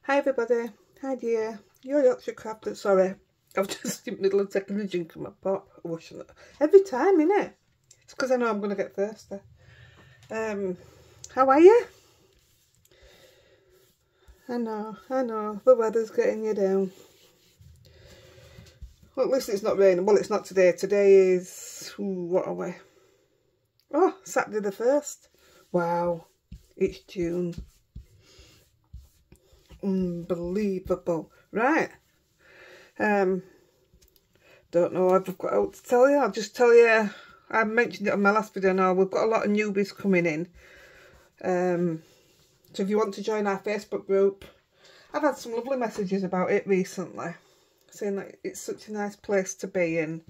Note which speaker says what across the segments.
Speaker 1: Hi everybody, Heidi-The, your Yorkshire crafter. Sorry, I've just in the middle of taking a drink of my pop. Washing it every time, innit? It's because I know I'm going to get thirsty. How are you? I know, the weather's getting you down. Well, at least it's not raining. Well, it's not today. Today is, what are we? Oh, Saturday the 1st. Wow, it's June. Unbelievable. Right. Don't know what I've got out to tell you. I'll just tell you, I mentioned it on my last video now, we've got a lot of newbies coming in. So if you want to join our Facebook group, I've had some lovely messages about it recently, saying that it's such a nice place to be, and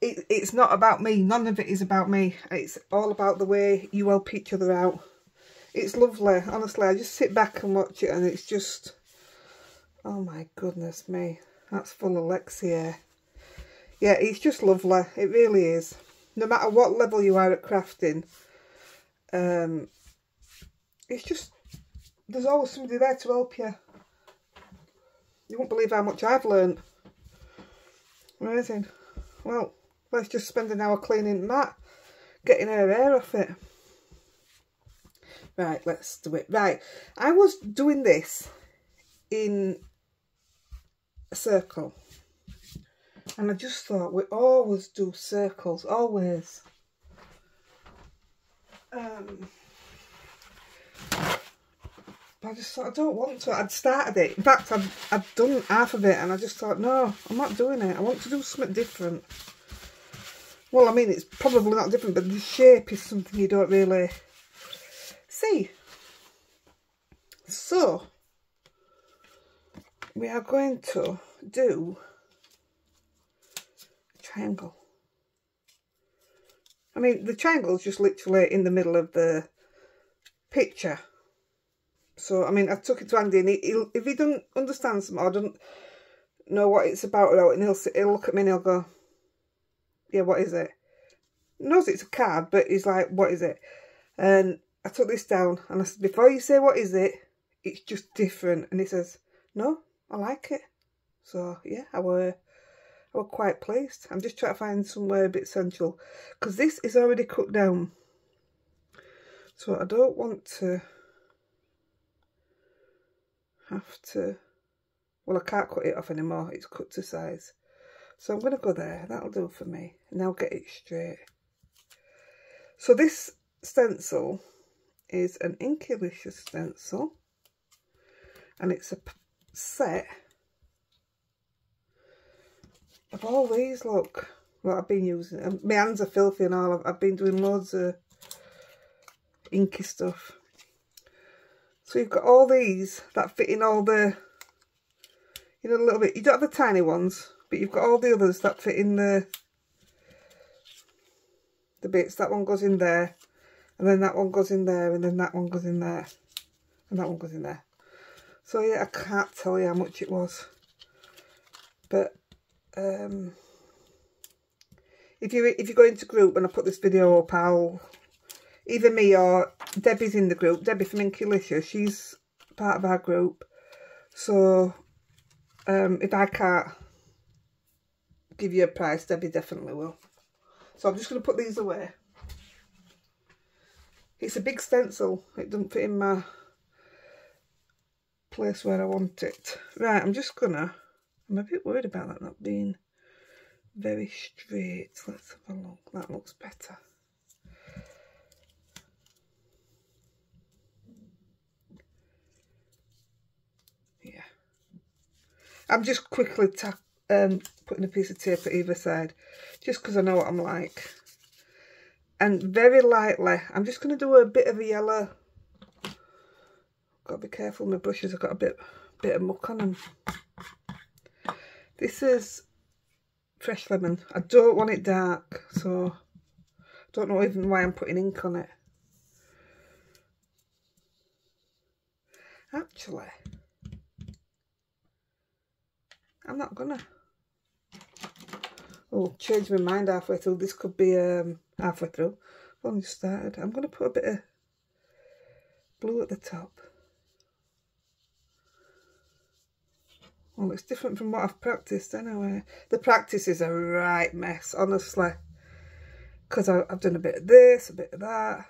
Speaker 1: it's not about me. None of it is about me. It's all about the way you help each other out. It's lovely, honestly. I just sit back and watch it and it's just, oh my goodness me, that's full of Lexia. Yeah, it's just lovely. It really is. No matter what level you are at crafting, it's just, there's always somebody there to help you. You won't believe how much I've learned. Amazing. Well, let's just spend an hour cleaning that, getting her hair off it. Right, let's do it. Right, I was doing this in a circle. And I just thought, we always do circles, always. But I just thought, I don't want to. I'd started it. In fact, I'd done half of it and I just thought, no, I'm not doing it. I want to do something different. Well, I mean, it's probably not different, but the shape is something you don't really see. So we are going to do a triangle. I mean, the triangle is just literally in the middle of the picture. So I mean, I took it to Andy, and if he doesn't understand something or doesn't know what it's about, and he'll look at me and he'll go, yeah, what is it? He knows it's a card, but he's like, what is it? And I took this down and I said, before you say what is it, it's just different. And he says, no, I like it. So yeah, I were quite pleased. I'm just trying to find somewhere a bit central, because this is already cut down. So I don't want to have to, well, I can't cut it off anymore. It's cut to size. So I'm going to go there. That'll do for me. And I'll get it straight. So this stencil is an Inkylicious stencil, and it's a set of all these. Look what I've been using, and my hands are filthy and all. I've been doing loads of inky stuff. So you've got all these that fit in all the, you know, a little bit, you don't have the tiny ones, but you've got all the others that fit in the bits. That one goes in there, and then that one goes in there, and then that one goes in there, and that one goes in there. So yeah, I can't tell you how much it was. But if you go into group, when I put this video up, I'll, either me or Debbie's in the group. Debbie from Inkylicious, she's part of our group. So if I can't give you a price, Debbie definitely will. So I'm just going to put these away. It's a big stencil. It doesn't fit in my place where I want it. Right, I'm a bit worried about that not being very straight. Let's have a look. That looks better. Yeah. I'm just quickly putting a piece of tape at either side, just because I know what I'm like. And very lightly, I'm just going to do a bit of a yellow. Got to be careful, my brushes have got a bit of muck on them. This is fresh lemon. I don't want it dark, so I don't know even why I'm putting ink on it. Actually, I'm not gonna. Oh, changed my mind halfway through. This could be halfway through. I've only started. I'm going to put a bit of blue at the top. Well, it's different from what I've practiced anyway. The practice is a right mess, honestly. Because I've done a bit of this, a bit of that.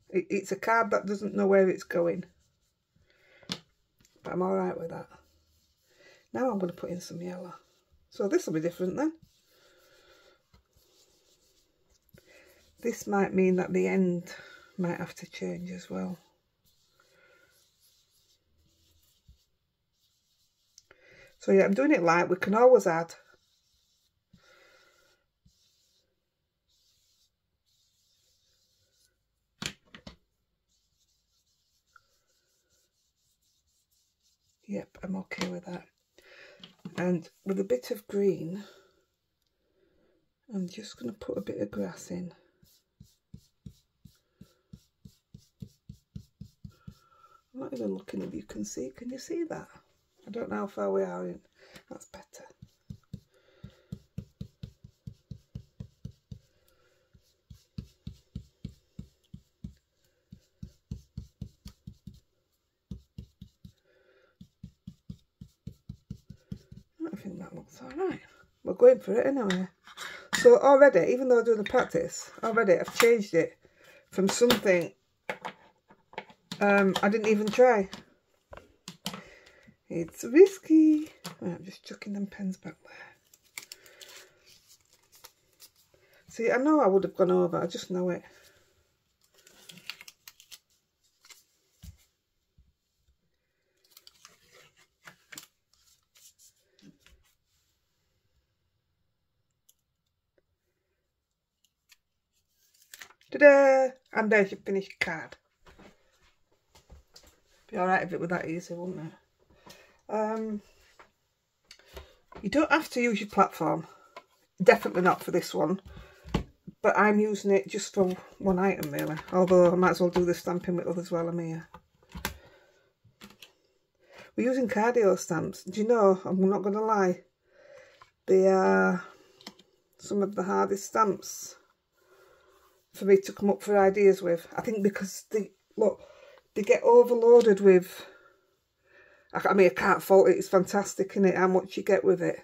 Speaker 1: It's a card that doesn't know where it's going. But I'm alright with that. Now I'm going to put in some yellow. So this will be different then. This might mean that the end might have to change as well. So yeah, I'm doing it light. We can always add. Yep, I'm okay with that. And with a bit of green, I'm just going to put a bit of grass in. I'm not even looking if you can see. Can you see that? I don't know how far we are in. That's better. I think that looks alright. We're going for it anyway. So already, even though I'm doing the practice, already I've changed it from something I didn't even try. It's risky. Right, I'm just chucking them pens back there. See, I know I would have gone over, I just know it. Ta-da! And there's your finished card. Be alright if it were that easy, wouldn't it? You don't have to use your platform. Definitely not for this one. But I'm using it just for one item really. Although I might as well do the stamping with others while I'm here. We're using cardio stamps. Do you know, I'm not going to lie, they are some of the hardest stamps for me to come up for ideas with. I think because they get overloaded with, I mean, I can't fault it, it's fantastic, isn't it, how much you get with it.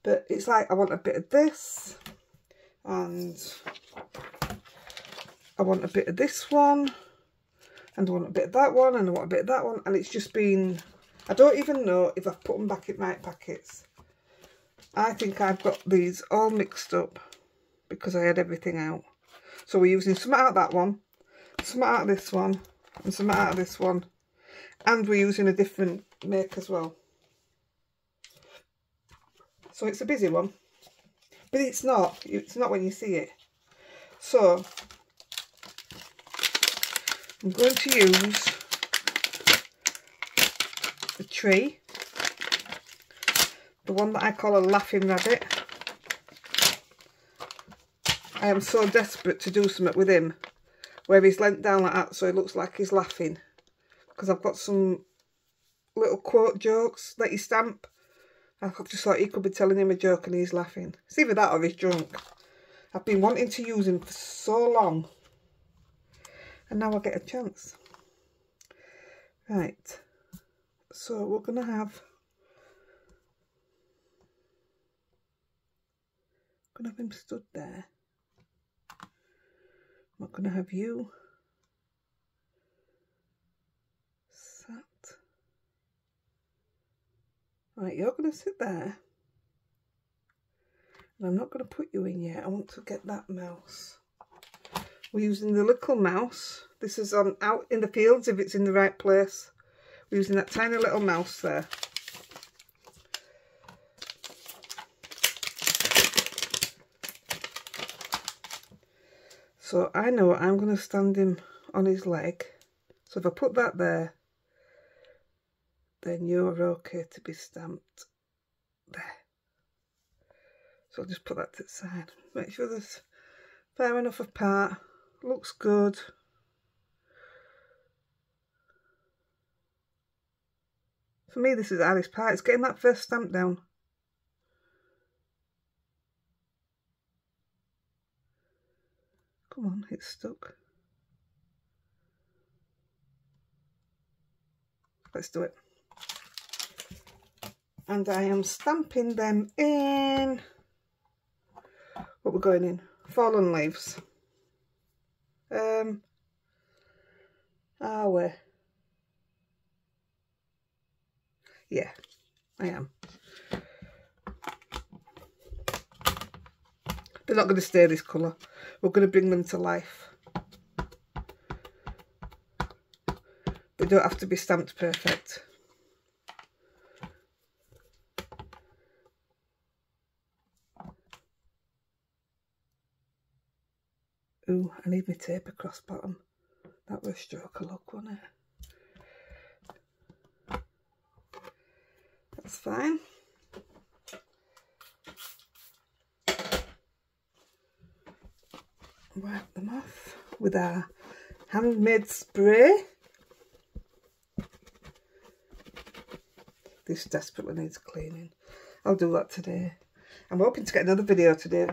Speaker 1: But it's like, I want a bit of this, and I want a bit of this one, and I want a bit of that one, and I want a bit of that one, and it's just been, I don't even know if I've put them back in right packets. I think I've got these all mixed up because I had everything out. So we're using some out of that one, some out of this one, and some out of this one. And we're using a different make as well. So it's a busy one. But it's not when you see it. So I'm going to use the tree. The one that I call a laughing rabbit. I am so desperate to do something with him where he's leant down like that so he looks like he's laughing. Because I've got some little quote jokes that he stamp. I just thought he could be telling him a joke and he's laughing. It's either that or he's drunk. I've been wanting to use him for so long. And now I get a chance. Right. So we're going to have... I'm going to have him stood there. I'm going to have you sat. Right, you're going to sit there. And I'm not going to put you in yet. I want to get that mouse. We're using the little mouse. This is on out in the fields if it's in the right place. We're using that tiny little mouse there. So I know I'm going to stand him on his leg. So if I put that there, then you're okay to be stamped there. So I'll just put that to the side. Make sure there's fair enough apart. Looks good. For me, this is the hardest part. It's getting that first stamp down. Come on, it's stuck. Let's do it. and I am stamping them in, what we're going in, Fallen Leaves. Are we? Yeah, I am. They're not going to stay this colour. We're going to bring them to life. They don't have to be stamped perfect. Ooh, I need my tape across bottom. That was a stroke of luck, wasn't it? That's fine. Wipe them off with our handmade spray. This desperately needs cleaning. I'll do that today. I'm hoping to get another video today,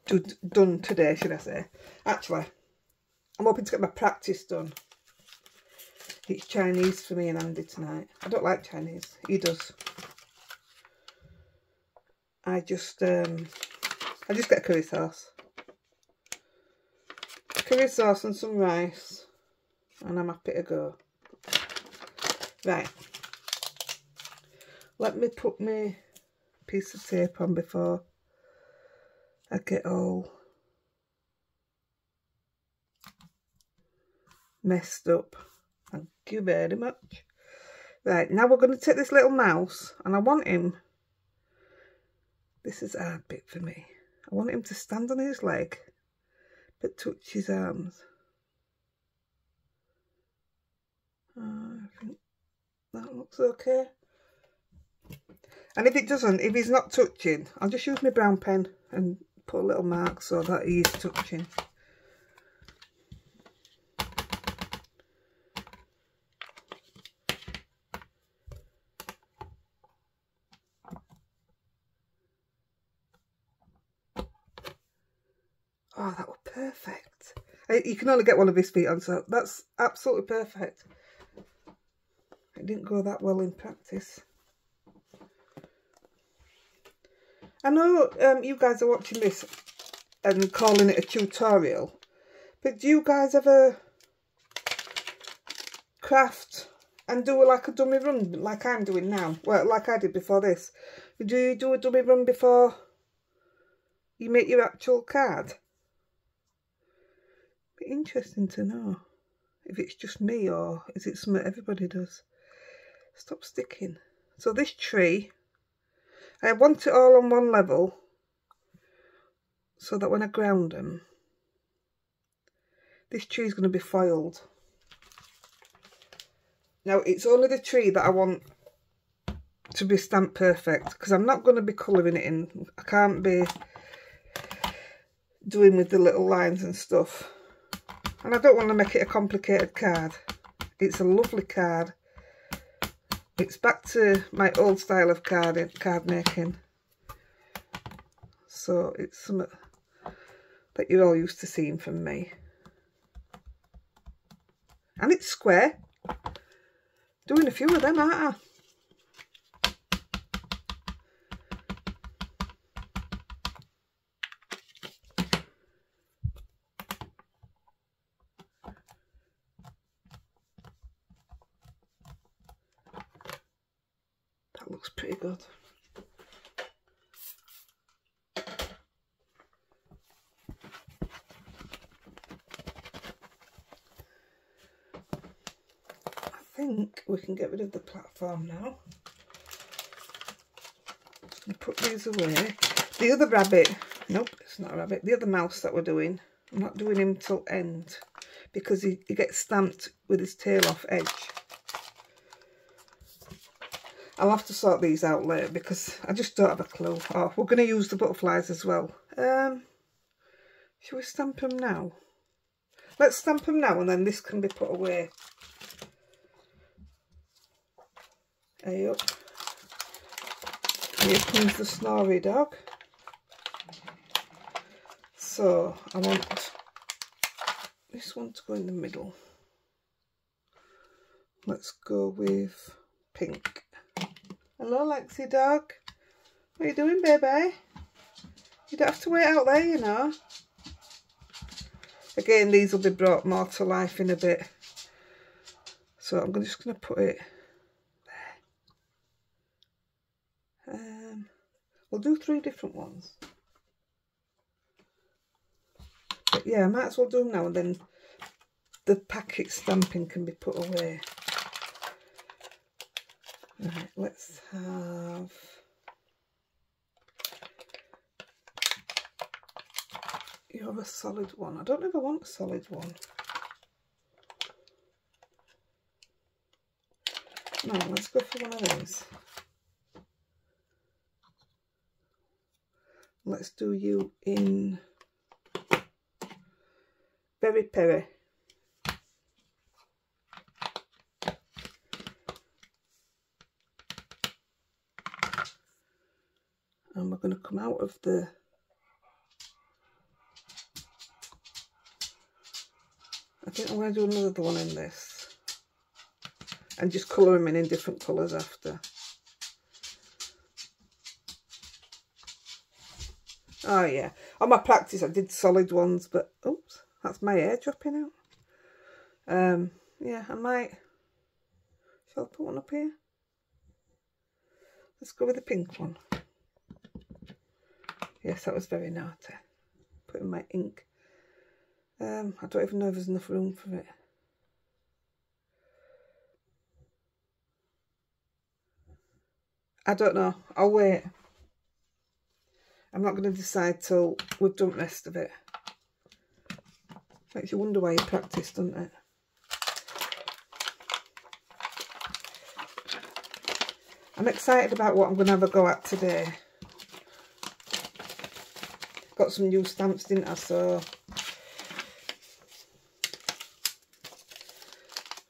Speaker 1: done today, should I say. Actually, I'm hoping to get my practice done. It's Chinese for me and Andy tonight. I don't like Chinese. He does. I just get a curry sauce. Curry sauce and some rice, and I'm happy to go. Right. Let me put my piece of tape on before I get all messed up. Thank you very much. Right, now we're going to take this little mouse, and I want him, this is a hard bit for me, I want him to stand on his leg but touch his arms. I think that looks okay. And if it doesn't, if he's not touching, I'll just use my brown pen and put a little mark so that he is touching. Oh, that was perfect. You can only get one of his feet on, so that's absolutely perfect. It didn't go that well in practice. I know you guys are watching this and calling it a tutorial, but do you guys ever craft and do like a dummy run like I'm doing now? Well, like I did before this. Do you do a dummy run before you make your actual card? Be interesting to know if it's just me or is it something everybody does. Stop sticking. So this tree, I want it all on one level so that when I ground them, this tree is going to be foiled. Now it's only the tree that I want to be stamped perfect, because I'm not going to be colouring it in. I can't be doing with the little lines and stuff. And I don't want to make it a complicated card. It's a lovely card. It's back to my old style of card making. So it's something that you're all used to seeing from me. And it's square. Doing a few of them, aren't I? That looks pretty good. I think we can get rid of the platform now. Just going to put these away. The other rabbit, nope, it's not a rabbit. The other mouse that we're doing, I'm not doing him till end because he gets stamped with his tail off edge. I'll have to sort these out later because I just don't have a clue. Oh, we're going to use the butterflies as well. Shall we stamp them now? Let's stamp them now and then this can be put away. Hey up. Here comes the snory dog. So I want this one to go in the middle. Let's go with pink. Hello, Lexi dog. What are you doing, baby? You don't have to wait out there, you know. Again, these will be brought more to life in a bit. So I'm just going to put it there. We'll do 3 different ones. But yeah, I might as well do them now, and then the packet stamping can be put away. Right, let's have... You have a solid one. I don't know if I want a solid one. No, let's go for one of these. Let's do you in Berry Perry. And we're going to come out of the... I think I'm going to do another one in this. And just colour them in different colours after. Oh yeah, on my practice I did solid ones, but oops, that's my hair dropping out. Yeah, I might. Shall I put one up here? Let's go with the pink one. Yes, that was very naughty. Putting my ink. I don't even know if there's enough room for it. I don't know. I'll wait. I'm not going to decide till we've done the rest of it. Makes you wonder why you practice, doesn't it? I'm excited about what I'm going to have a go at today. Got some new stamps, didn't I? So...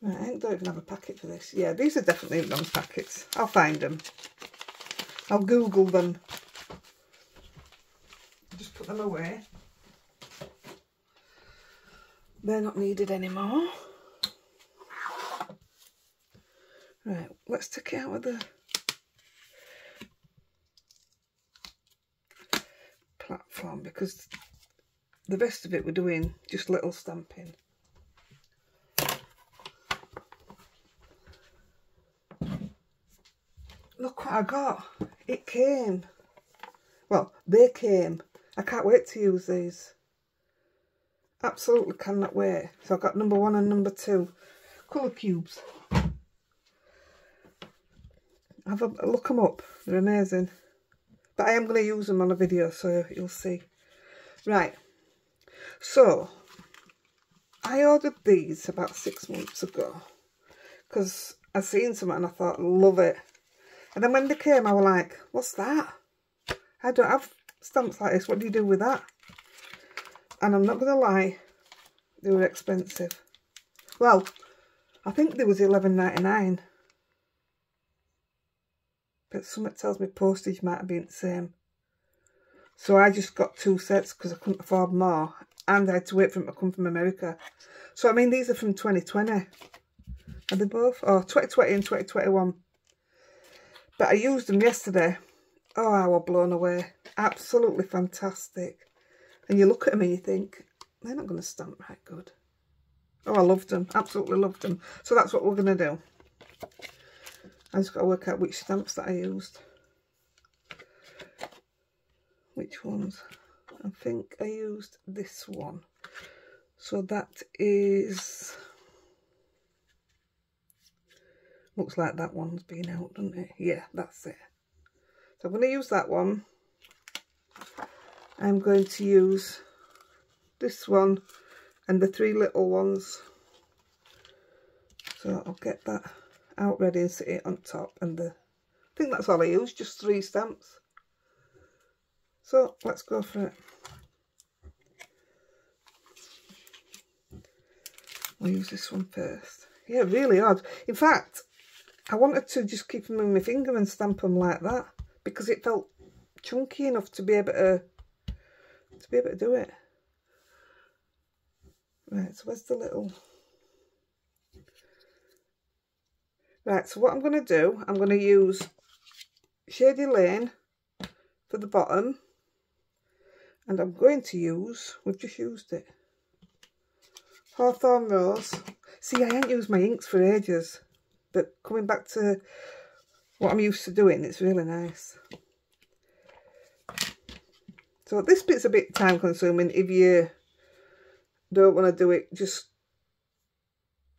Speaker 1: Right, I don't even have a packet for this. Yeah, these are definitely wrong packets. I'll find them. I'll Google them. Just put them away. They're not needed anymore. Right, let's take it out of the platform, because the rest of it we're doing just little stamping. Look what I got. It came. Well, they came. I can't wait to use these. Absolutely cannot wait. So I've got number 1 and number 2 colour cubes. Have a look them up. They're amazing. But I am going to use them on a video, so you'll see. Right. So, I ordered these about 6 months ago. Because I seen some and I thought, love it. And then when they came, I was like, what's that? I don't have stamps like this. What do you do with that? And I'm not going to lie, they were expensive. Well, I think they was $11.99. But something tells me postage might have been the same. So I just got 2 sets because I couldn't afford more. And I had to wait for them to come from America. So, I mean, these are from 2020. Are they both? Oh, 2020 and 2021. But I used them yesterday. Oh, I was blown away. Absolutely fantastic. And you look at them and you think, they're not going to stamp right good. Oh, I loved them. Absolutely loved them. So that's what we're going to do. I just got to work out which stamps that I used. Which ones? I think I used this one. So that is... Looks like that one's been out, doesn't it? Yeah, that's it. So I'm going to use that one. I'm going to use this one and the 3 little ones. So I'll get that out ready and sit it on top. And I think that's all I used, just 3 stamps. So let's go for it. I'll use this one first. Yeah, really odd. In fact, I wanted to just keep them in my finger and stamp them like that because it felt chunky enough to be able to do it. Right, so where's the little... Right, so what I'm going to do, I'm going to use Shady Lane for the bottom, and I'm going to use, we've just used it, Hawthorn Rose. See, I ain't used my inks for ages, but coming back to what I'm used to doing, it's really nice. So this bit's a bit time consuming if you don't want to do it. Just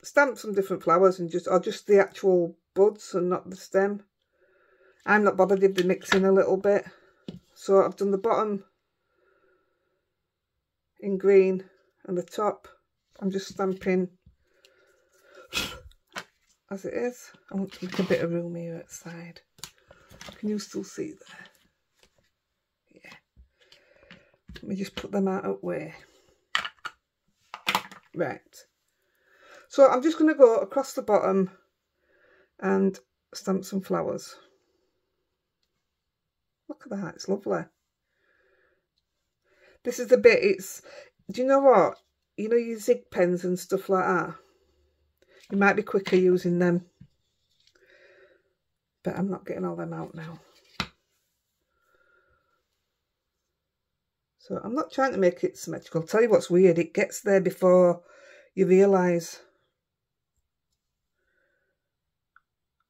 Speaker 1: stamp some different flowers and just the actual buds and not the stem. I'm not bothered if they mix in a little bit. So I've done the bottom in green and the top I'm just stamping as it is. I want to make a bit of room here at the side. Can you still see there? Yeah. Let me just put them out of the way. Right. So I'm just going to go across the bottom and stamp some flowers. Look at that, it's lovely. This is the bit, do you know what? You know your zig pens and stuff like that? You might be quicker using them. But I'm not getting all them out now. So I'm not trying to make it symmetrical. I'll tell you what's weird, it gets there before you realise.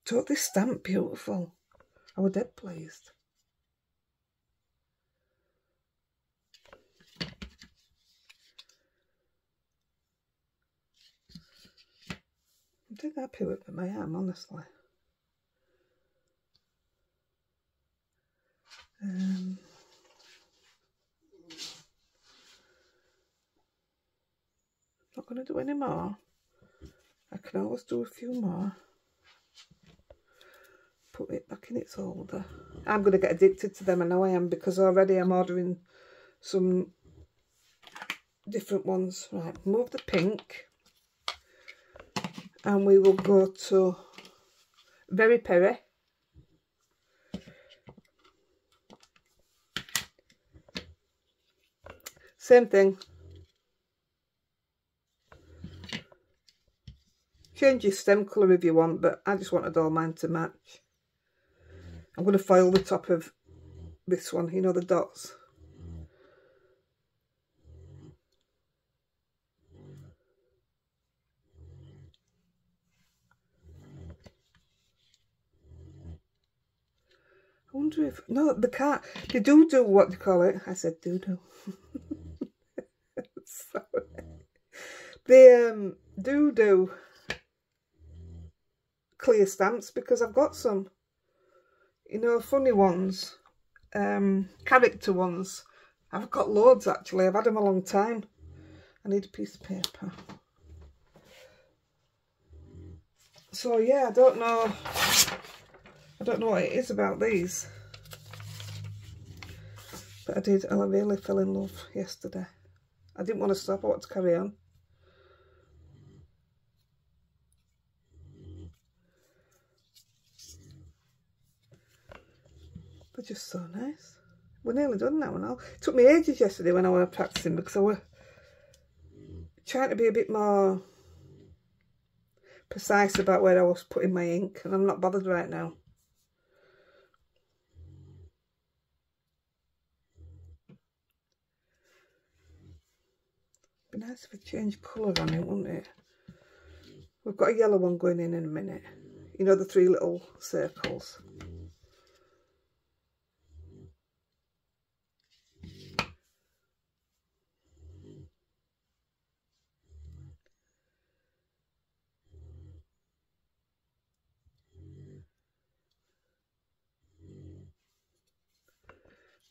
Speaker 1: Don't this stamp beautiful? I was dead pleased. I'm dead happy with them, I am, honestly. Not going to do any more. I can always do a few more. Put it back in its holder. I'm going to get addicted to them, I know I am, because already I'm ordering some different ones. Right, move the pink. And we will go to Very Perry. Same thing. Change your stem colour if you want, but I just wanted all mine to match. I'm going to foil the top of this one, you know, the dots. I wonder if, no, they can't, they do what do you call it? I said do. Sorry. They do clear stamps, because I've got some, you know, funny ones, character ones. I've got loads actually, I've had them a long time. I need a piece of paper. So yeah, I don't know what it is about these, but I really fell in love yesterday. I didn't want to stop, I wanted to carry on. They're just so nice. We're nearly done now and all. It took me ages yesterday when I was practicing, because I was trying to be a bit more precise about where I was putting my ink, and I'm not bothered right now. Be nice if we change colour on it, wouldn't it? We've got a yellow one going in a minute. You know, the 3 little circles.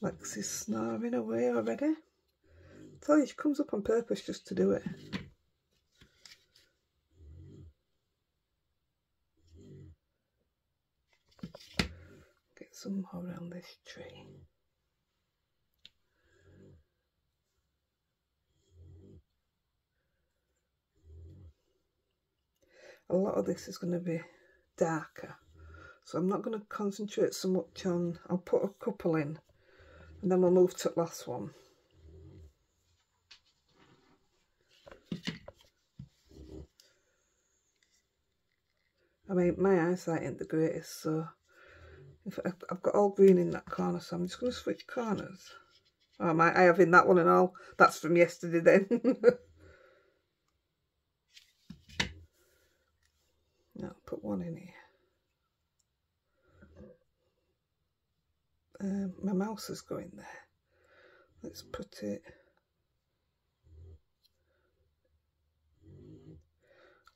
Speaker 1: Lexi's snoring away already. I tell you, she comes up on purpose just to do it. Get some more around this tree. A lot of this is going to be darker, so I'm not going to concentrate so much on, I'll put a couple in and then we'll move to the last one. I mean, my eyesight ain't the greatest, so In fact, I've got all green in that corner, so I'm just going to switch corners. Oh, I have in that one and all. That's from yesterday then. Now I'll put one in here. My mouse is going there. Let's put it.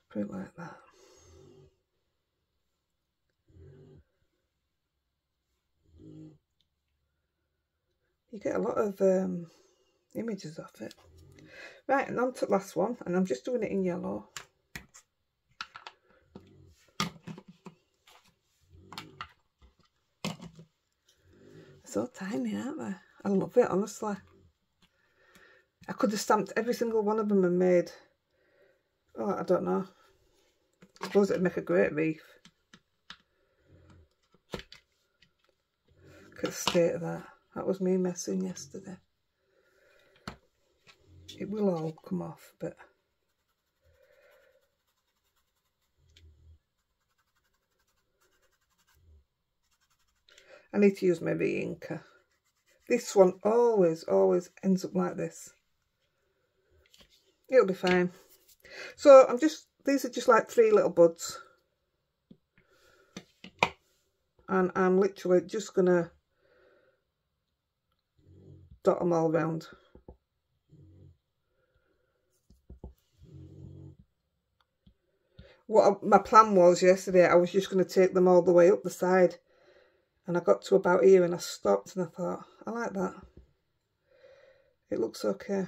Speaker 1: Put it like that. You get a lot of images off it. Right, and on to the last one, and I'm just doing it in yellow. They're so tiny, aren't they? I love it, honestly. I could have stamped every single one of them and made, oh, I don't know. I suppose it'd make a great wreath. Look at the state of that. That was me messing yesterday. It will all come off, but I need to use my re-inker. This one always ends up like this. It'll be fine. So these are just like 3 little buds. And I'm literally just gonna dot them all around. What my plan was yesterday, I was just going to take them all the way up the side. And I got to about here and I stopped and I thought, I like that. It looks okay.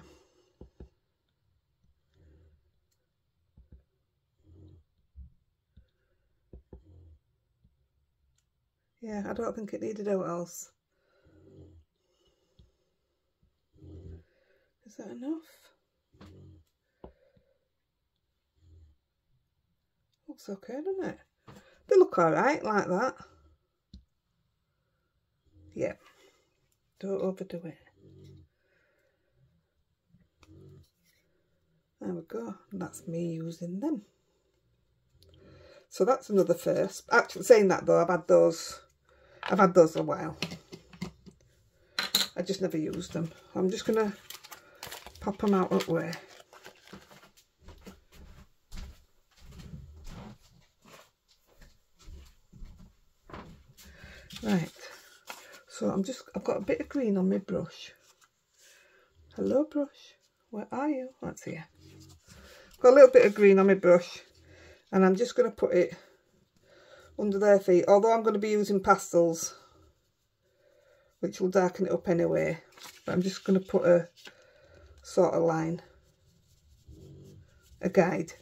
Speaker 1: Yeah, I don't think it needed out else. Is that enough? Looks okay, doesn't it? They look alright like that. Yeah. Don't overdo it. There we go. That's me using them. So that's another first. Actually, saying that though, I've had those a while. I just never used them. I'm just gonna pop them out that way. Right. So I've got a bit of green on my brush. Hello brush, where are you? That's here. Got a little bit of green on my brush and I'm just going to put it under their feet, although I'm going to be using pastels which will darken it up anyway, but I'm just going to put a sort of line, a guide.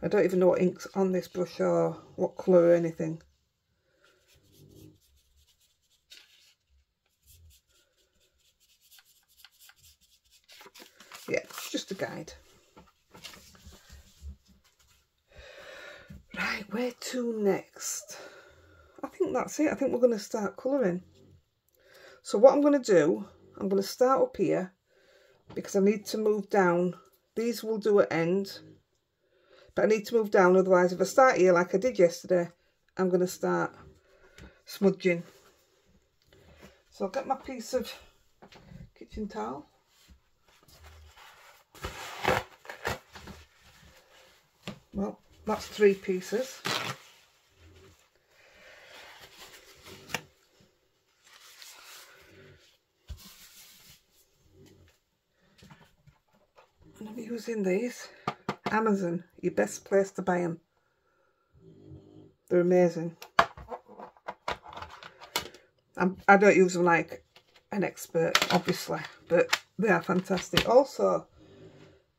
Speaker 1: I don't even know what ink's on this brush or what colour or anything. Yeah, it's just a guide. Right, where to next? I think that's it. I think we're going to start colouring. So what I'm going to do, I'm going to start up here because I need to move down. These will do at end, but I need to move down, otherwise if I start here like I did yesterday, I'm going to start smudging. So I'll get my piece of kitchen towel. Well, that's 3 pieces. And I'm using these. Amazon, your best place to buy them. They're amazing. I don't use them like an expert, obviously, but they are fantastic. Also,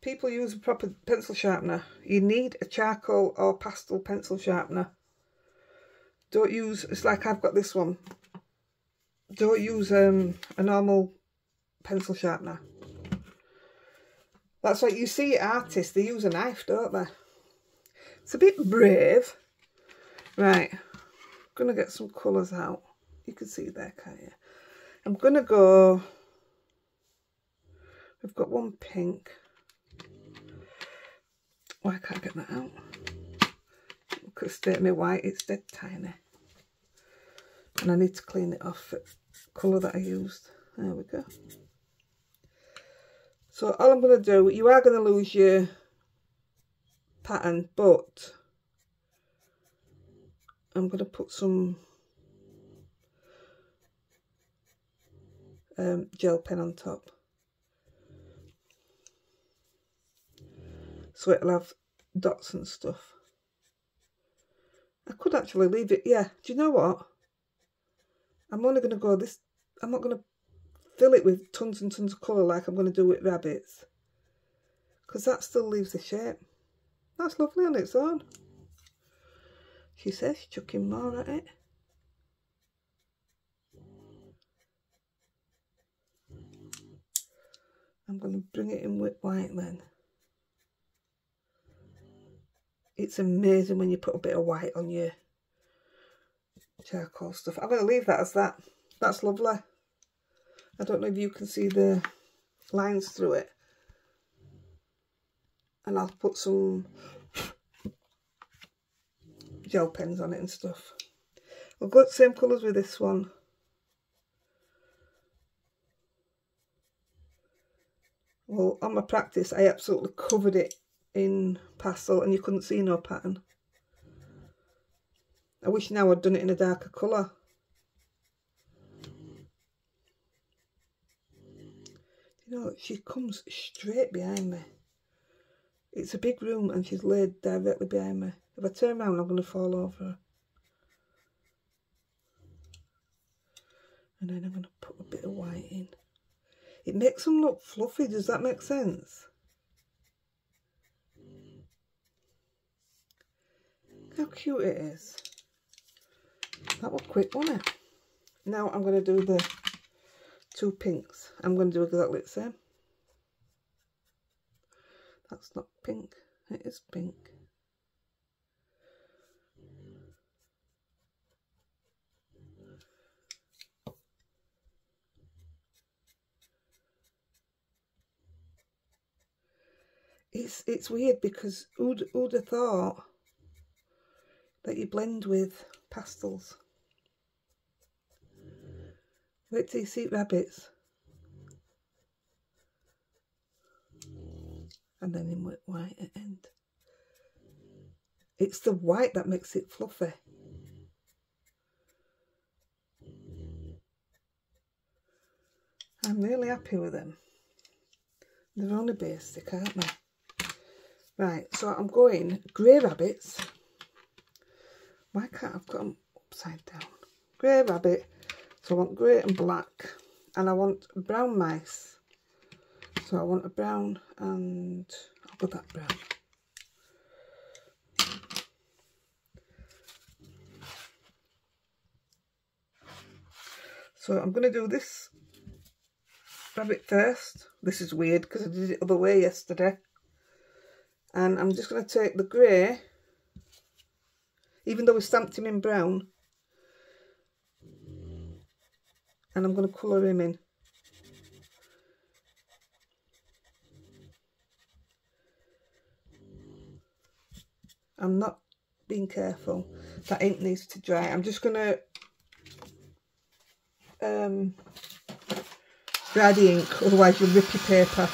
Speaker 1: people use a proper pencil sharpener. You need a charcoal or pastel pencil sharpener. Don't use, it's like I've got this one. Don't use a normal pencil sharpener. That's like you see artists, they use a knife, don't they? It's a bit brave. Right, I'm going to get some colours out. You can see there, can't you? I'm going to go, we've got one pink. Why can't I get that out? Look at the state of my white, it's dead tiny. And I need to clean it off the colour that I used. There we go. So all I'm going to do, you are going to lose your pattern, but I'm going to put some gel pen on top. So it'll have dots and stuff. I could actually leave it, yeah. Do you know what? I'm only going to go this, I'm not going to fill it with tons and tons of colour like I'm going to do with rabbits. Because that still leaves the shape. That's lovely on its own. She says she's chucking more at it. I'm going to bring it in with white then. It's amazing when you put a bit of white on your charcoal stuff. I'm going to leave that as that. That's lovely. I don't know if you can see the lines through it. And I'll put some gel pens on it and stuff. I'll go the same colours with this one. Well, on my practice, I absolutely covered it in pastel and you couldn't see no pattern. I wish now I'd done it in a darker colour. You know, she comes straight behind me. It's a big room and she's laid directly behind me. If I turn around, I'm going to fall over her. And then I'm going to put a bit of white in. It makes them look fluffy, does that make sense? How cute it is. That was quick, wasn't it? Now I'm going to do the two pinks. I'm going to do exactly the same. That's not pink, it is pink. It's weird because who'd have thought that you blend with pastels? Wait till you see rabbits. And then in white at the end. It's the white that makes it fluffy. I'm really happy with them. They're only basic, aren't they? Right, so I'm going grey rabbits. Why can't I've got them upside down? Grey rabbit. So I want grey and black. And I want brown mice. So I want a brown and I'll go that brown. So I'm going to do this rabbit first. This is weird because I did it the other way yesterday. And I'm just going to take the grey, even though we stamped him in brown, and I'm going to colour him in. I'm not being careful. That ink needs to dry. I'm just going to dry the ink, otherwise you'll rip your paper.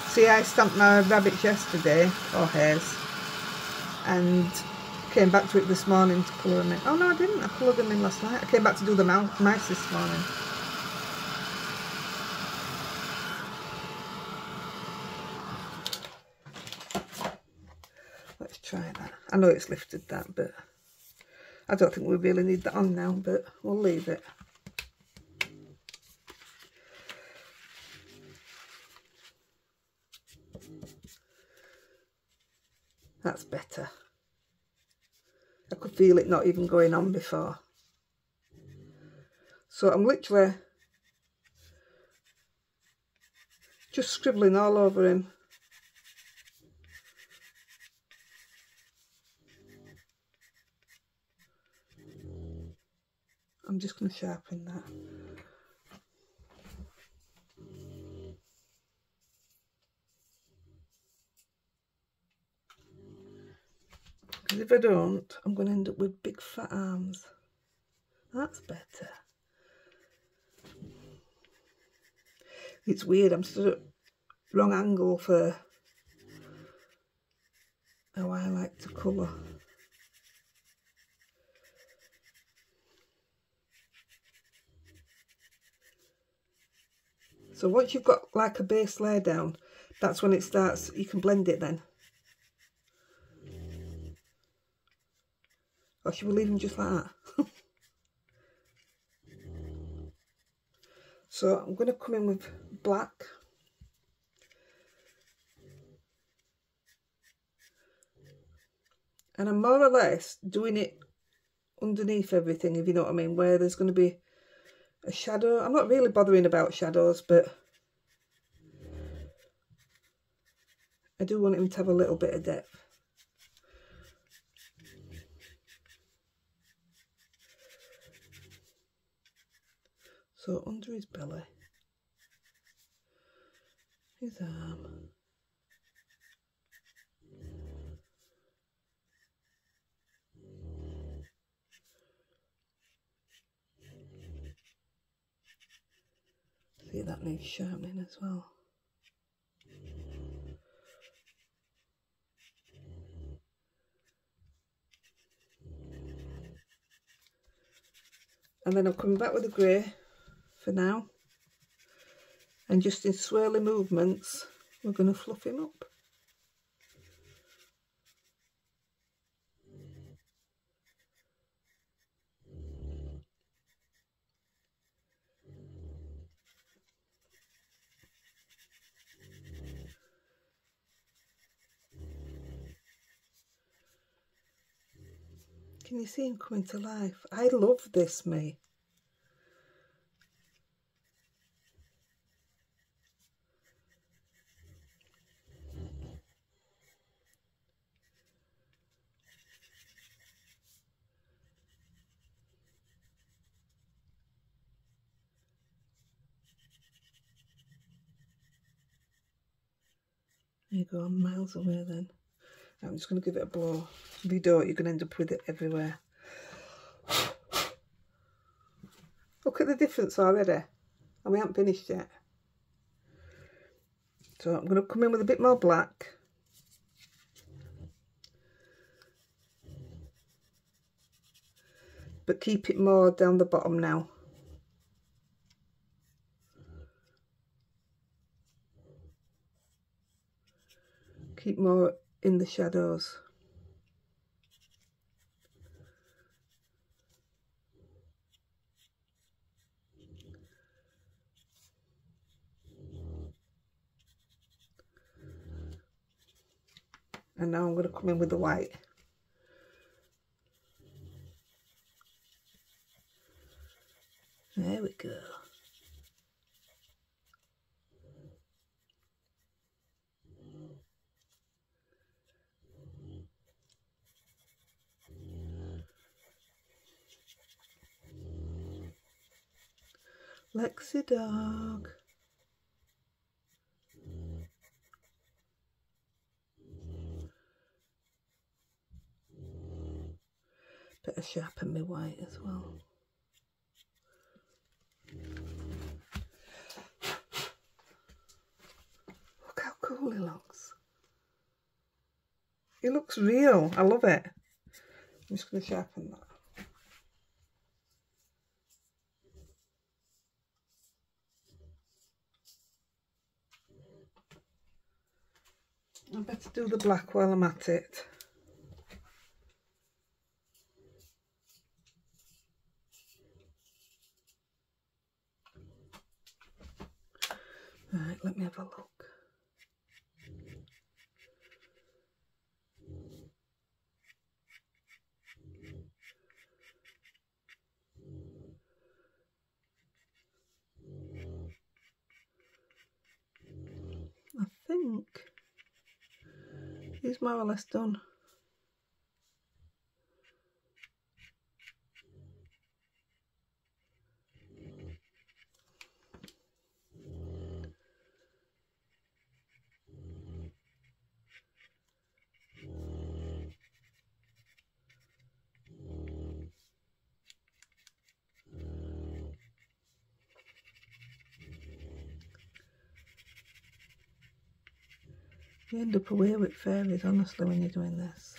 Speaker 1: See, I stamped my rabbits yesterday, or hares, and came back to it this morning to colour them in. Oh no, I didn't. I coloured them in last night. I came back to do the mice this morning. Let's try that. I know it's lifted that, but I don't think we really need that on now, but we'll leave it. That's better. I could feel it not even going on before. So I'm literally just scribbling all over him. I'm just going to sharpen that. Because if I don't, I'm going to end up with big fat arms. That's better. It's weird, I'm still at wrong angle for how I like to colour. So once you've got like a base layer down, that's when it starts, you can blend it then. Or should we leave them just like that? So I'm going to come in with black. And I'm more or less doing it underneath everything, if you know what I mean, where there's going to be a shadow. I'm not really bothering about shadows, but I do want him to have a little bit of depth. So under his belly, his arm, see, that needs sharpening as well. And then I'm coming back with the grey for now, and just in swirly movements we're going to fluff him up. Can you see him coming to life? I love this, me. There you go, I'm miles away then. I'm just going to give it a blow. If you don't, you're going to end up with it everywhere. Look at the difference already. And we haven't finished yet. So I'm going to come in with a bit more black. But keep it more down the bottom now. Keep more in the shadows. And now I'm going to come in with the white. There we go. Lexi dog. Better sharpen my white as well. Look how cool he looks. He looks real. I love it. I'm just going to sharpen that. I better do the black while I'm at it. Right, let me have a look. think he's more or less done. You end up away with fairies, honestly, when you're doing this.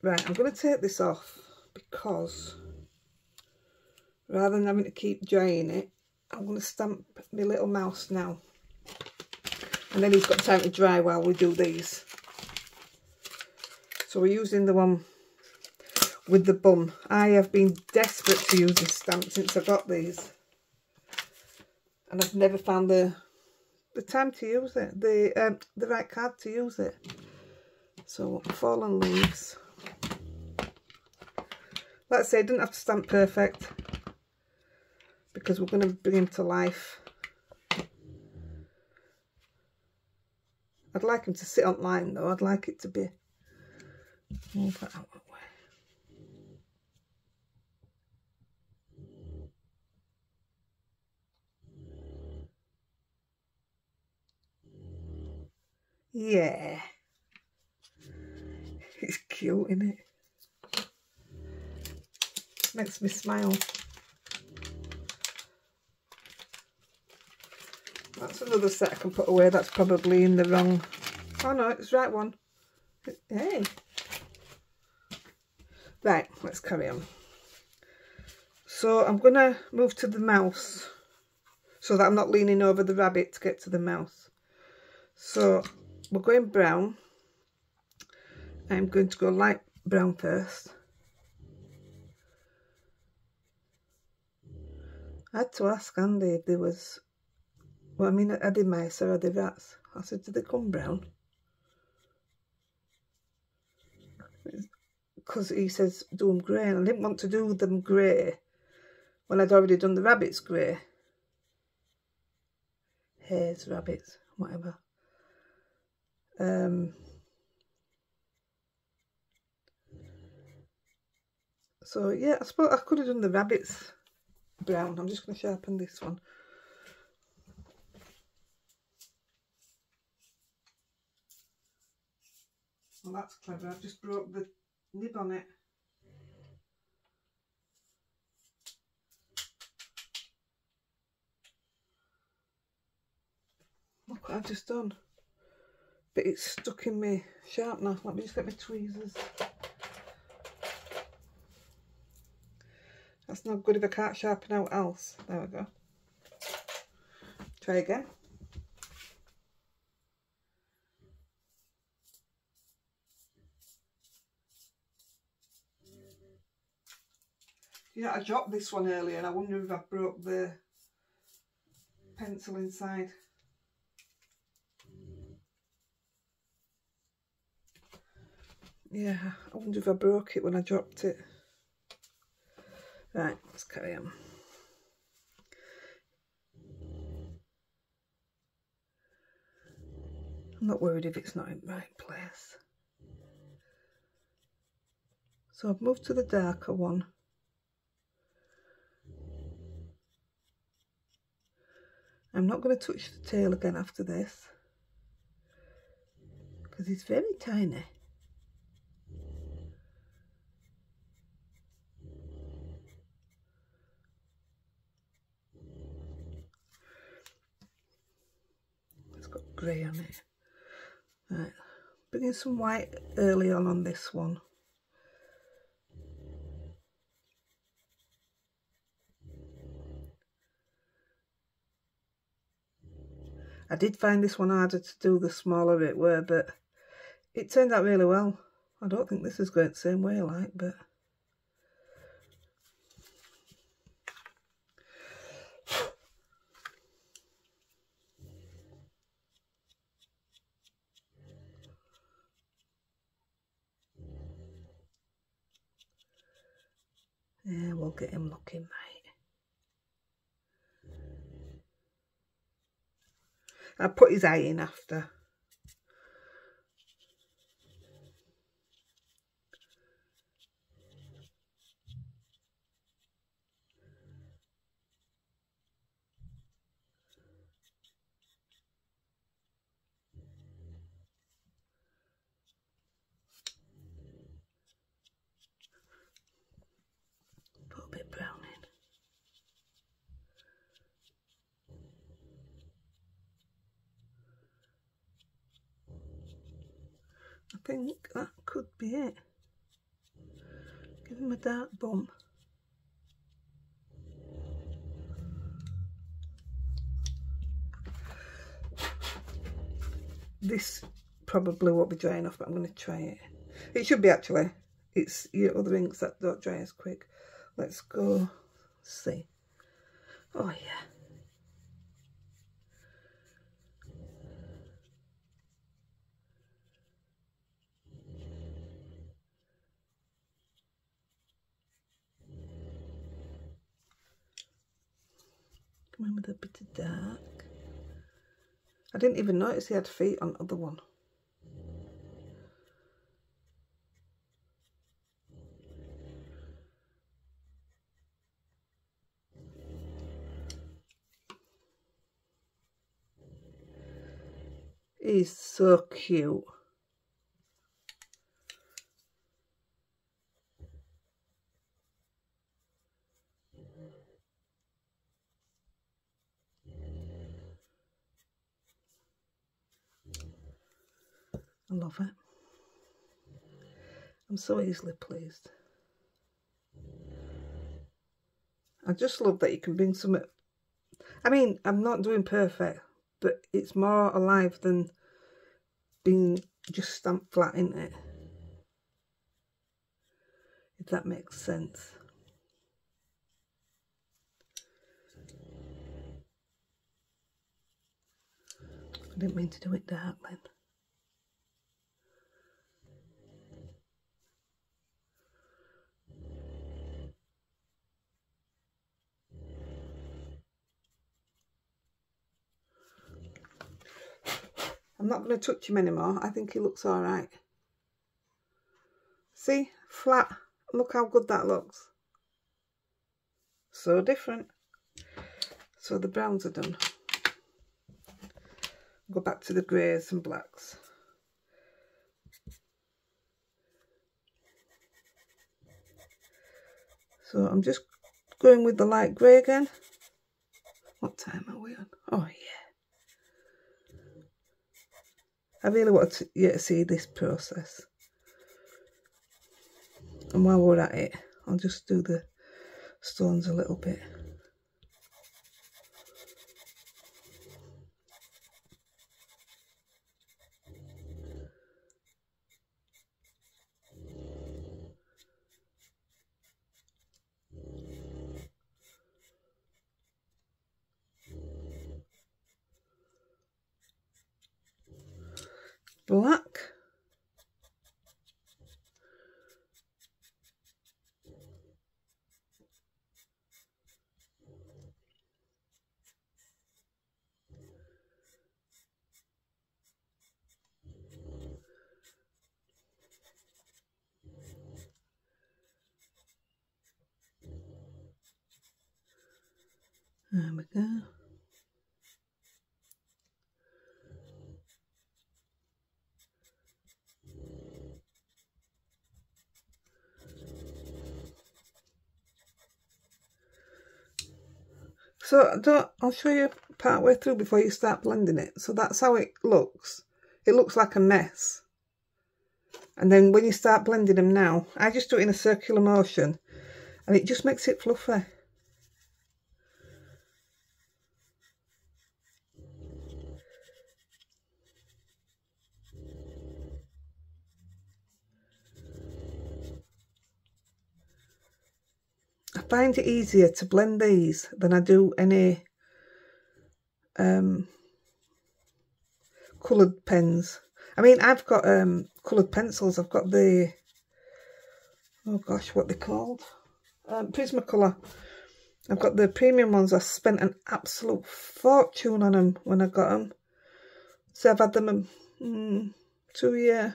Speaker 1: Right, I'm going to take this off because rather than having to keep drying it, I'm going to stamp my little mouse now. And then he's got time to dry while we do these. So we're using the one with the bum. I have been desperate to use this stamp since I got these. And I've never found the time to use it, the right card to use it. So fallen leaves. Like I say, I didn't have to stamp perfect because we're going to bring him to life. I'd like him to sit on line though. I'd like it to be. Move that out that way. Yeah. It's cute, isn't it? Makes me smile. That's another set I can put away. That's probably in the wrong. Oh no, it's the right one. Hey. Right, let's carry on. So I'm going to move to the mouse so that I'm not leaning over the rabbit to get to the mouse. So we're going brown. I'm going to go light brown first. I had to ask Andy if there was, well, I mean, are they mice or are they rats? I said, do they come brown? Because he says do them grey, and I didn't want to do them grey when I'd already done the rabbits grey. Hares, rabbits, whatever. So yeah, I suppose I could have done the rabbits brown. I'm just going to sharpen this one. Well, that's clever. I've just broke the nib on it. Look what I've just done. But it's stuck in my sharpener. Let me just get my tweezers. That's not good if I can't sharpen out else. There we go. Try again. Yeah, I dropped this one earlier and I wonder if I broke the pencil inside. Yeah, I wonder if I broke it when I dropped it. Right, let's carry on. I'm not worried if it's not in the right place. So I've moved to the darker one. I'm not going to touch the tail again after this because it's very tiny. It's got grey on it. Right, bringing some white early on this one. I did find this one harder to do the smaller it were, but it turned out really well. I don't think this is going the same way like, but yeah, we'll get him looking right. I put his eye in after. Put a bit brown in. I think that could be it. Give him a dark bum. This probably won't be drying off, but I'm going to try it. It should be actually. It's your other inks that don't dry as quick. Let's go see. Oh yeah. Come in with a bit of dark. I didn't even notice he had feet on the other one. He's so cute. I love it. I'm so easily pleased. I just love that you can bring some. I mean, I'm not doing perfect, but it's more alive than being just stamped flat, isn't it? If that makes sense. I didn't mean to do it dark then. I'm not going to touch him anymore. I think he looks all right. See? Flat. Look how good that looks. So different. So the browns are done. Go back to the greys and blacks. So I'm just going with the light grey again. What time are we on? Oh yeah. I really want you to see this process. And while we're at it, I'll just do the stones a little bit. Black. There we go. So I'll show you part way through before you start blending it. So that's how it looks. It looks like a mess. And then when you start blending them now, I just do it in a circular motion and it just makes it fluffy. I find it easier to blend these than I do any coloured pens. I mean, I've got coloured pencils. I've got the, oh gosh, what they're called? Prismacolor. I've got the premium ones. I spent an absolute fortune on them when I got them. So I've had them 2 years,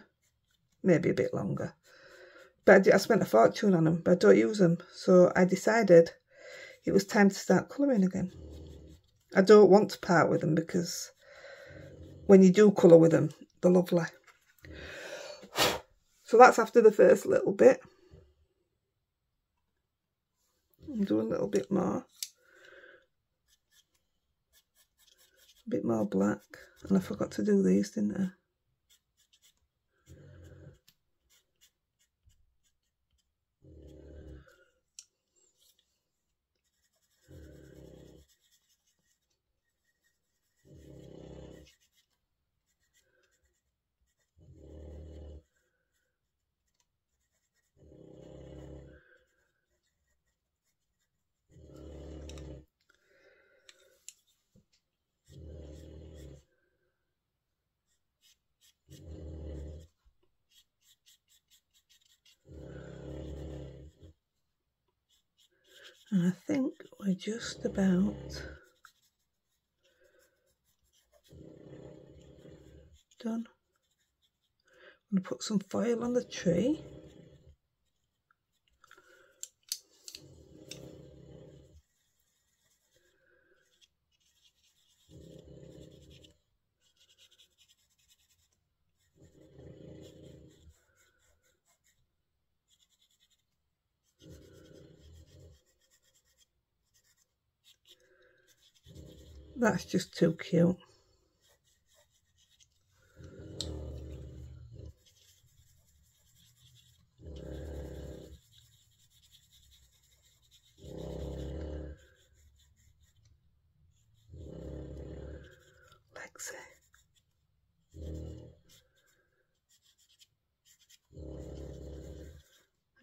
Speaker 1: maybe a bit longer. But I spent a fortune on them, but I don't use them. So I decided it was time to start colouring again. I don't want to part with them because when you do colour with them, they're lovely. So that's after the first little bit. I'll do a little bit more. A bit more black. And I forgot to do these, didn't I? And I think we're just about done. I'm going to put some foil on the tree. That's just too cute. Lexi.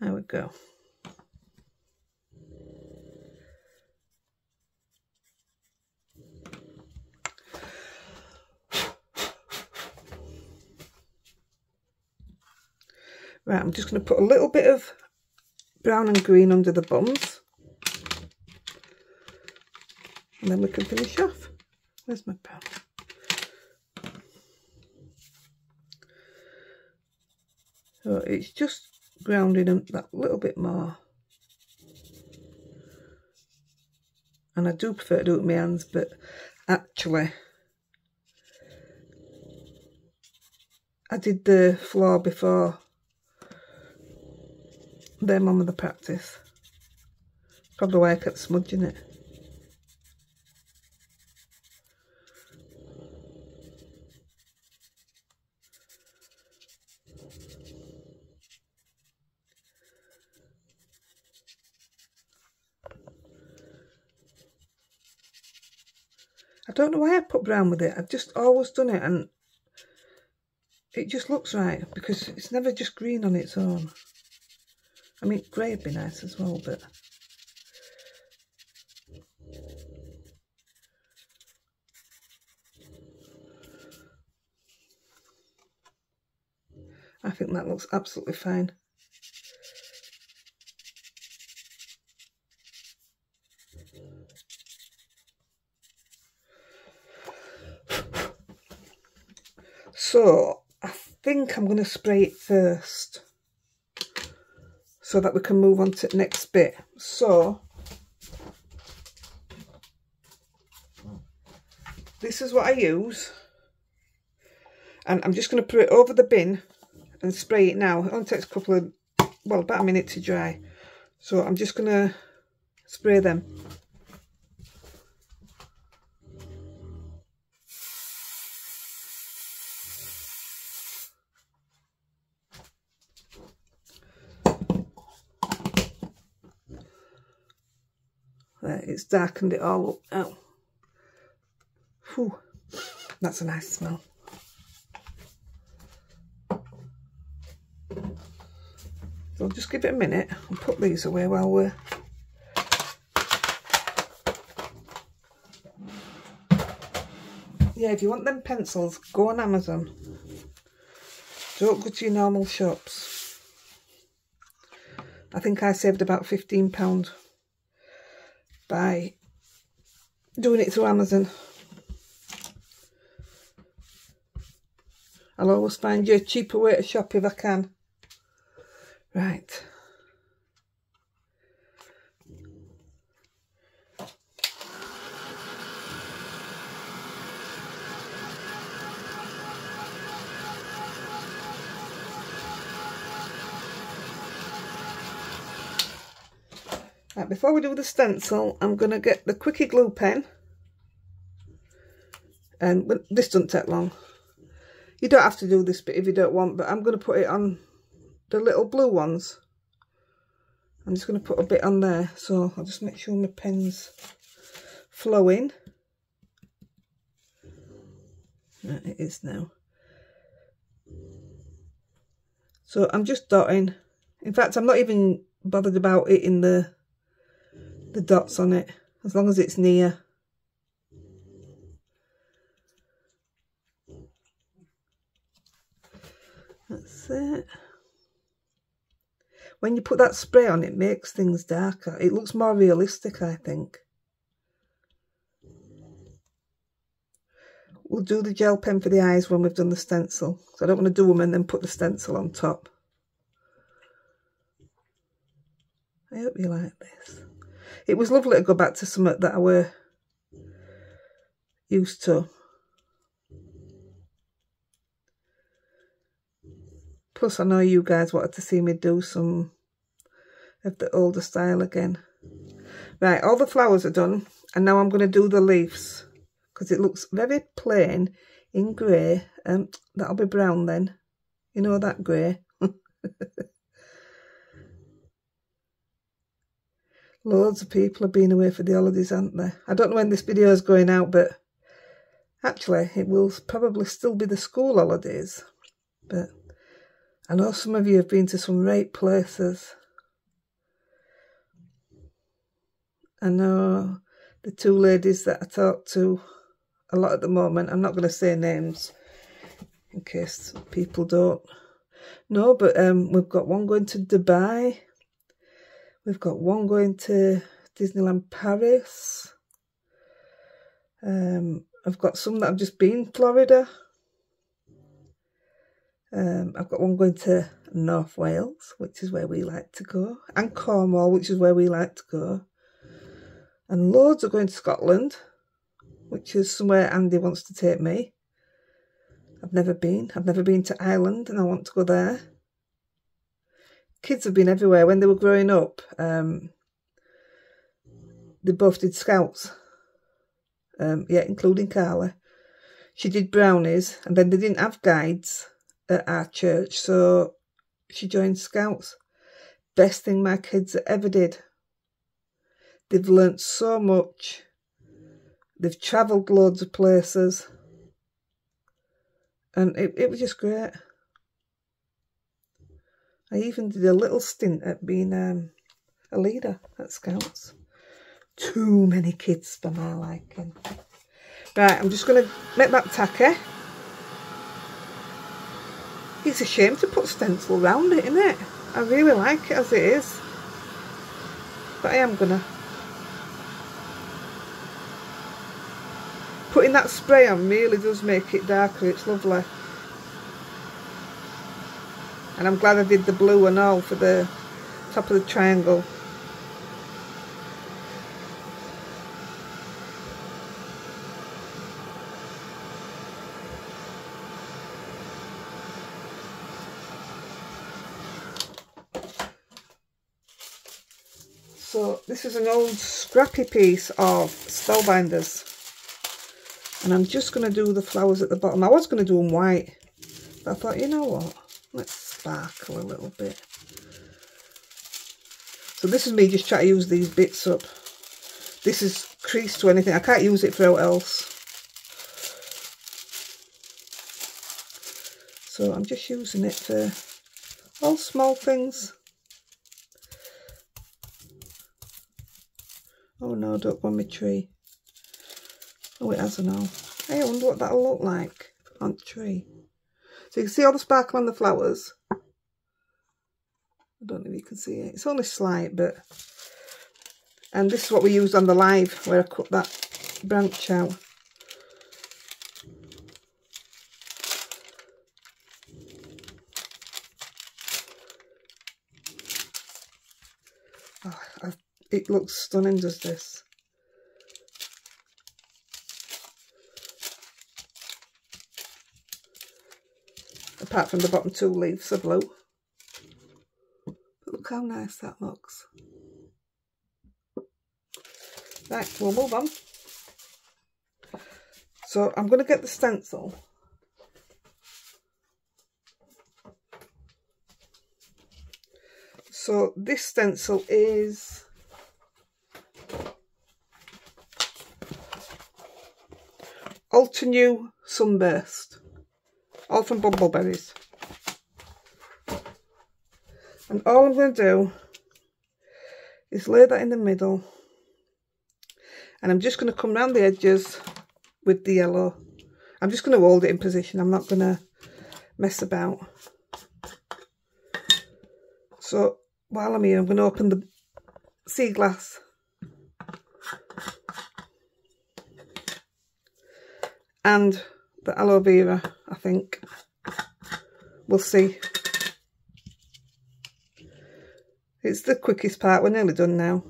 Speaker 1: There we go. Right, I'm just going to put a little bit of brown and green under the bums. And then we can finish off. Where's my brown? So it's just grounding them that little bit more. And I do prefer to do it with my hands, but actually I did the floor before them on with the practice. Probably why I kept smudging it. I don't know why I put brown with it. I've just always done it and it just looks right because it's never just green on its own. I mean, grey would be nice as well, but I think that looks absolutely fine. So I think I'm going to spray it first so that we can move on to the next bit. So this is what I use, and I'm just going to put it over the bin and spray it now. It only takes a couple of, well, about a minute to dry. So I'm just going to spray them. There, it's darkened it all up now. Whew, that's a nice smell. So I'll just give it a minute and put these away while we're... Yeah, if you want them pencils, go on Amazon. Don't go to your normal shops. I think I saved about £15 by doing it through Amazon. I'll always find you a cheaper way to shop if I can. Right. Right, before we do the stencil, I'm going to get the Quickie glue pen. And this doesn't take long. You don't have to do this bit if you don't want, but I'm going to put it on the little blue ones. I'm just going to put a bit on there, so I'll just make sure my pen's flowing. Right, it is now. So I'm just dotting. In fact, I'm not even bothered about it in the dots on it, as long as it's near. That's it. When you put that spray on, it makes things darker. It looks more realistic, I think. We'll do the gel pen for the eyes when we've done the stencil. So I don't want to do them and then put the stencil on top. I hope you like this. It was lovely to go back to something that I were used to. Plus, I know you guys wanted to see me do some of the older style again. Right, all the flowers are done. And now I'm going to do the leaves. Because it looks very plain in grey. That'll be brown then. You know that grey. Loads of people have been away for the holidays, haven't they? I don't know when this video is going out, but actually it will probably still be the school holidays. But I know some of you have been to some great places. I know the two ladies that I talk to a lot at the moment. I'm not going to say names in case people don't know, but we've got one going to Dubai. We've got one going to Disneyland Paris. I've got some that have just been Florida. I've got one going to North Wales, which is where we like to go, and Cornwall, which is where we like to go. And loads are going to Scotland, which is somewhere Andy wants to take me. I've never been. I've never been to Ireland, and I want to go there. Kids have been everywhere. When they were growing up, they both did Scouts. Yeah, including Carla. She did brownies, and then they didn't have guides at our church, so she joined Scouts. Best thing my kids ever did. They've learnt so much. They've travelled loads of places. And it was just great. I even did a little stint at being a leader at Scouts. Too many kids for my liking. Right, I'm just going to make that tacky. It's a shame to put stencil round it, isn't it? I really like it as it is. But I am going to. Putting that spray on really does make it darker. It's lovely. And I'm glad I did the blue and all for the top of the triangle. So this is an old scrappy piece of Spellbinders. And I'm just going to do the flowers at the bottom. I was going to do them white. But I thought, you know what? Let's sparkle a little bit. So this is me just trying to use these bits up. This is creased to anything. I can't use it for what else. So I'm just using it for all small things. Oh no, don't go on my tree. Oh, it has an all. Hey, I wonder what that'll look like on the tree. So you can see all the sparkle on the flowers. I don't know if you can see it. It's only slight, but... And this is what we used on the live, where I cut that branch out. it looks stunning, does this? Apart from the bottom 2 leaves are blue. But look how nice that looks. Right, we'll move on. So I'm going to get the stencil. So this stencil is Ultra New Sunburst, all from Bumbleberries. And all I'm going to do is lay that in the middle, and I'm just going to come round the edges with the yellow. I'm just going to hold it in position, I'm not going to mess about. So while I'm here, I'm going to open the sea glass and the aloe vera, I think. We'll see. It's the quickest part, we're nearly done now.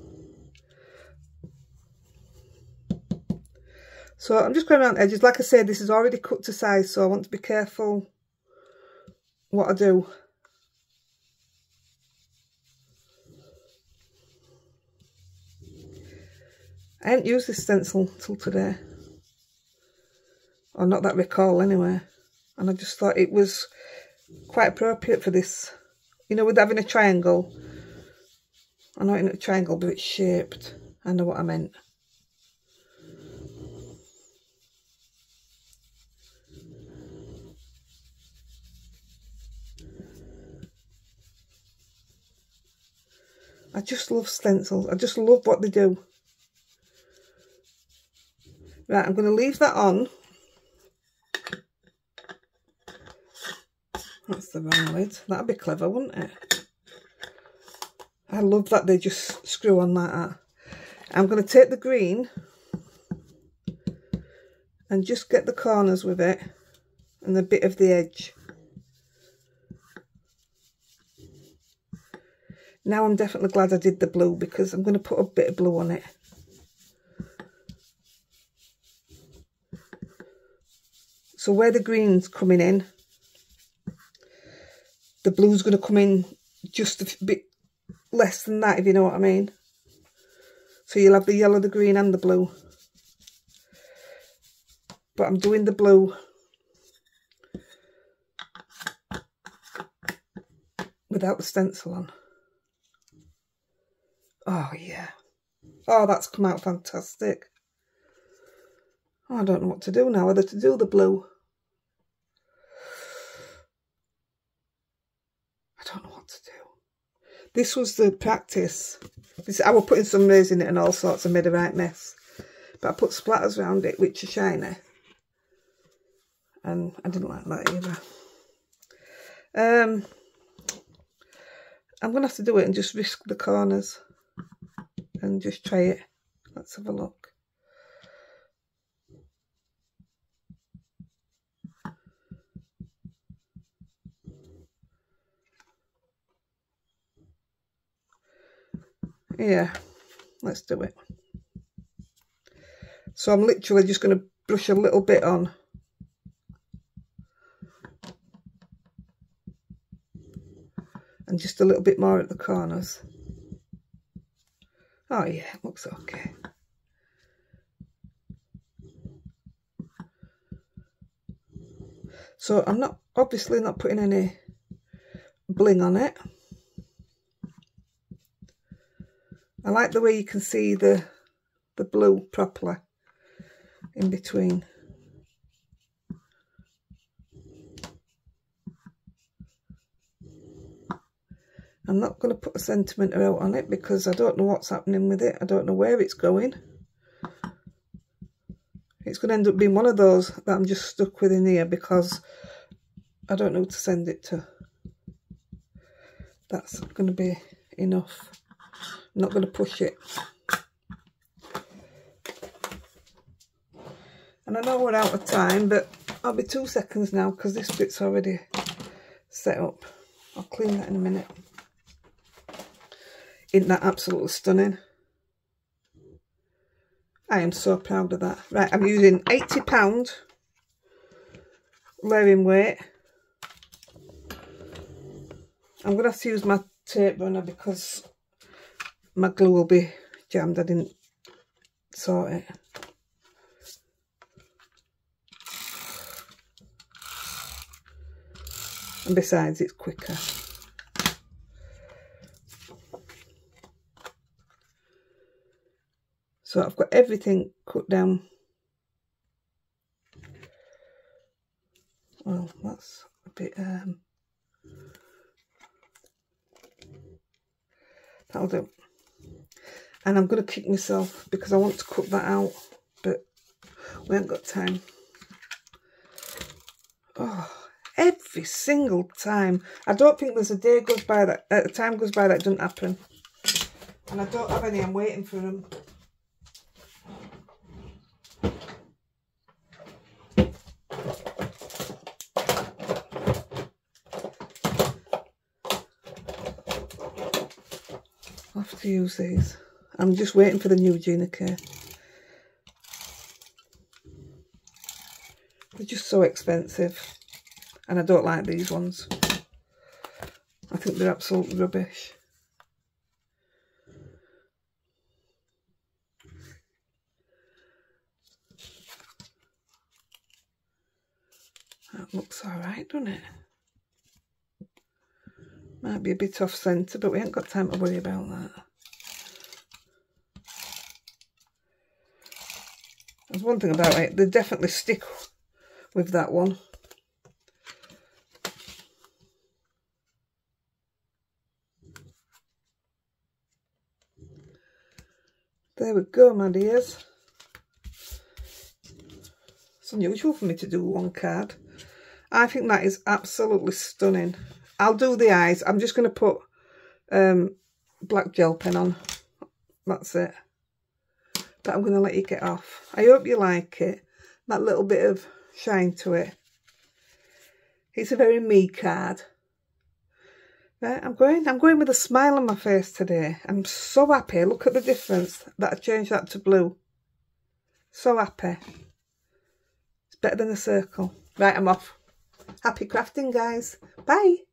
Speaker 1: So I'm just going around the edges. Like I said, this is already cut to size, so I want to be careful what I do. I haven't used this stencil till today. Or not that I recall anyway. And I just thought it was quite appropriate for this. You know, with having a triangle. I know it's not a triangle, but it's shaped. I know what I meant. I just love stencils. I just love what they do. Right, I'm going to leave that on. That's the wrong lid. That'd be clever, wouldn't it? I love that they just screw on like that. I'm going to take the green and just get the corners with it and a bit of the edge. Now I'm definitely glad I did the blue, because I'm going to put a bit of blue on it. So where the green's coming in, the blue's going to come in just a bit less than that, if you know what I mean. So you'll have the yellow, the green and the blue. But I'm doing the blue without the stencil on. Oh yeah. Oh, that's come out fantastic. Oh, I don't know what to do now, whether to do the blue. I don't know what to do. This was the practice. I was putting some rays in it and all sorts and made a right mess. But I put splatters around it, which are shiny. And I didn't like that either. I'm going to have to do it and just risk the corners. And just try it. Let's have a look. Yeah, let's do it. So I'm literally just going to brush a little bit on. And just a little bit more at the corners. Oh yeah, it looks okay. So I'm obviously not putting any bling on it. I like the way you can see the blue properly in between. I'm not going to put a centimetre out on it because I don't know what's happening with it. I don't know where it's going. It's going to end up being one of those that I'm just stuck with in here because I don't know who to send it to. That's going to be enough. I'm not going to push it. And I know we're out of time, but I'll be 2 seconds now because this bit's already set up. I'll clean that in a minute. Isn't that absolutely stunning? I am so proud of that. Right, I'm using £80 wearing weight. I'm going to have to use my tape runner because my glue will be jammed. I didn't sort it. And besides, it's quicker. So I've got everything cut down. Well, that's a bit, that'll do. And I'm going to kick myself because I want to cut that out, but we haven't got time. Oh, every single time. I don't think there's a day goes by that, a time goes by that doesn't happen. And I don't have any, I'm waiting for them. I'll have to use these. I'm just waiting for the new Gina K. They're just so expensive. And I don't like these ones. I think they're absolute rubbish. That looks alright, doesn't it? Might be a bit off centre, but we ain't got time to worry about that. There's one thing about it, they definitely stick with that one. There we go, my dears. It's unusual for me to do one card. I think that is absolutely stunning. I'll do the eyes. I'm just going to put black gel pen on. That's it. But I'm going to let you get off. I hope you like it. That little bit of shine to it. It's a very me card. Right, I'm going with a smile on my face today. I'm so happy. Look at the difference that I changed that to blue. So happy. It's better than a circle. Right, I'm off. Happy crafting, guys. Bye.